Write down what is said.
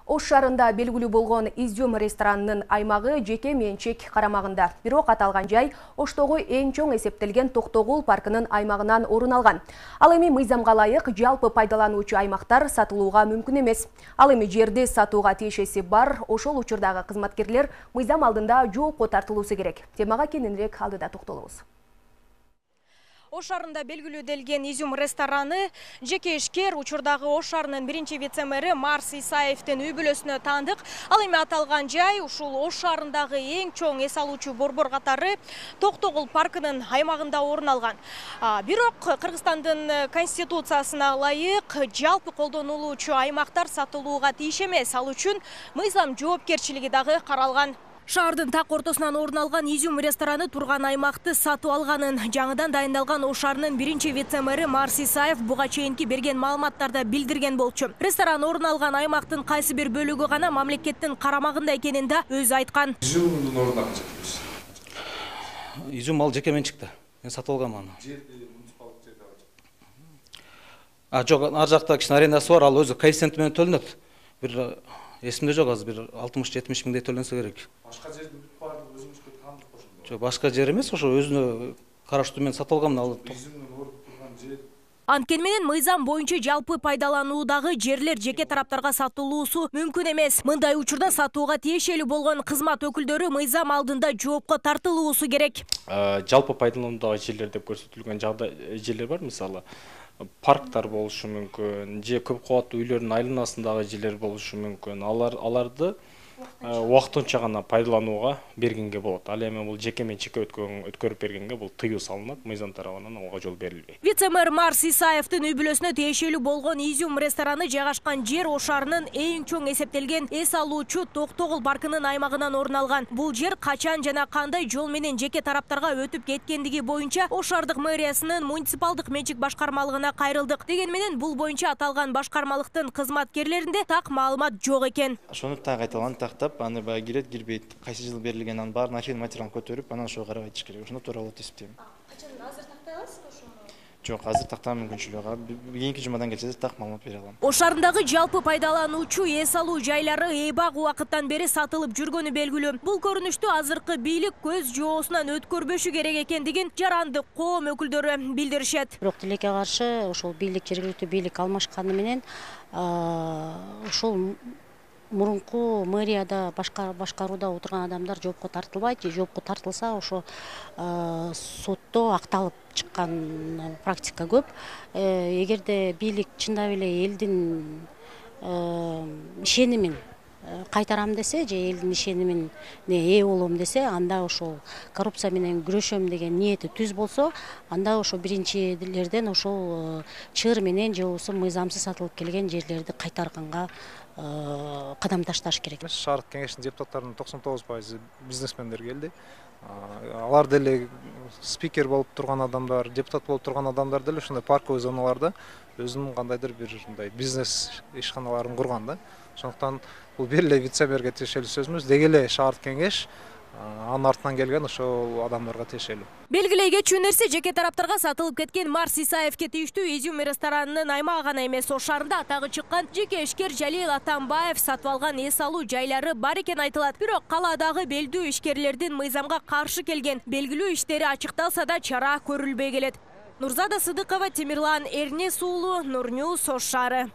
Ош шаарында белгилүү болгон Изюм ресторанынын аймагы жеке менчик карамагында. Бирок аталган жай Оштогу эң чоң эсептелген Токтогул паркынын аймагынан орун алган. Ал эми мыйзамга ылайык жалпы пайдалануучу аймактар сатылууга мүмкүн эмес. Ал эми жерди сатууга тиешеси бар, ошол учурдагы кызматкерлер мыйзам алдында жоопко тартылуусу керек. Темага кененирээк алдыда токтолобуз. Ош шаарында белгилүүделген Изюм рестораны жеке ишкер учурдагы Ош шаарынын биринчи вице-мэри Марс Исаевдин үй бүлөсүнө таандык. Ал эми аталган жай ушул Ош шаарындагы эң чоң эс алуучу борбор катары Токтогул паркынын аймагында орун алган. Бирок Кыргызстандын конституциясына ылайык жалпы колдонулуучу аймактар сатылууга тийиш эмес. Ал үчүн мыйзам жоопкерчилиги дагы каралган. Шаардын так ортосунан орун алган Изюм рестораны турган аймакты сатып алганын жаңыдан дайындалган Ош шаарынын биринчи вице-мэри Марс Исаев буга чейинки берген маалыматтарда билдирген болчу. Ресторан орун алган аймактын кайсы бир бөлүгү гана мамлекеттин карамагында экенин да өзү айткан. Изюмдун ордуна канча? Изюм ал жеке менчикте. Мен сатып алгам аны. Жок, ар жакта кичине арендасы бар, ал өзү коэффициенти менен төлөнөт. Бир эсимде жок азыр, бир 60-70 миңдей төлөнсө керек. Башка жерде баардык өзүңүзгө таандык ошондо. Жок, башка жер эмес, ошо өзүнө караштуу мен сатып алгам ал. Изюмдун орду турган жер. Анткени менен мыйзам боюнча жалпы пайдалануудагы жерлер жеке тараптарга сатылуусу мүмкүн эмес. Мындай учурда сатууга тиешелүү болгон кызмат өкүлдөрү мыйзам алдында жоопко тартылуусу керек. Жалпы пайдалануудагы жерлер деп көрсөтүлгөн жерлер бар, мисалы парктар болушу мүмкүн, же көп кабаттуу үйлөрдүн айланасындагы жерлер болушу мүмкүн. Аларды убактынча гана пайдаланууга бергенге болот. Ал эми бул жеке менчикке өткөрүп бергенге бул тыюу салынат, мыйзам тарабынан ага жол берилбейт. Вице-мэр Марс Исаевдин үй бүлөсүнө тиешелүү болгон Изюм рестораны жайгашкан жер Ош шаарынын эң чоң эсептелген эс алуучу Токтогул паркынын аймагынан орун алган. Бул жер качан жана кандай жол менен жеке тараптарга өтүп кеткендиги боюнча Ош шаардык мэриясынын муниципалдык менчик башкармалыгына кайрылдык. Деген менен бул боюнча аталган башкармалыктын кызматкерлеринде так маалымат жок экен. Ошону так айтылган, тактап, аны баягы кирет, кирбейт, кайсы жыл берилген, анын баарын архив материалын көтөрүп, анан ошого карап айтыш керек. Ошондо туура болот деп эсептейм. Качан азыр тактай аласызбы ошону? Жок, азыр тактаа мүмкүнчүлүгү бар. Кийинки жумадан келсеңиз так маалымат бере алам. Ош шаарындагы жалпы пайдалануучу эс алуу жайлары эбак убакыттан бери сатылып жүргөнү белгилүү. Бул көрүнүштү азыркы бийлик көз жоосунан өткөрбөшү керек экендигин жарандык коом өкүлдөрү билдиришет. Бирок тилекке каршы ошол бийлик, жергиликтүү бийлик алмашканы менен ошол мурунку мэрияда башкарууда отурган адамдар жоопко тартылбайт. Жоопко тартылса ошо сотто акталып чыккан практика көп. Эгерде бийлик чындап эле элдин ишенимин кайтарам десе, же элдин ишенимине ээ болом десе, анда ошол коррупция менен күрөшөм деген ниети түз болсо, анда ошо биринчилерден ошол чыр менен же болбосо мыйзамсыз сатылып келген жерлерди кайтарганга кадам ташташ керек. Шаардык кеңештин депутаттарынын 99% бизнесмендер келди. Алар деле спикер болуп турган адамдар, депутат болуп турган адамдар деле ушундай парковый зоналарда өзүнүн кандайдыр бир ушундай бизнес ишканаларын курган да. Ошондуктан бул бир эле вице-мэрге тиешелүү сөз эмес, деги эле шаардык кеңеш анын артынан келген ошол адамдарга тиешелүү. Белгилей кетчү нерсе, жеке тараптарга сатылып кеткен Марс Исаевке тийиштүү Изюм ресторанынын аймагы гана эмес, Ош шаарында атагы чыккан жеке ишкер Жалил Атамбаев сатып алган эс алуу жайлары бар экен айтылат. Бирок калаадагы белдүү ишкерлердин мыйзамга каршы келген белгилүү иштери ачыкталса да чара көрүлбөй келет. Нурзада Сыдыкова, Темирлан Эрнес уулу, Нур Ньюс, Ош шаары.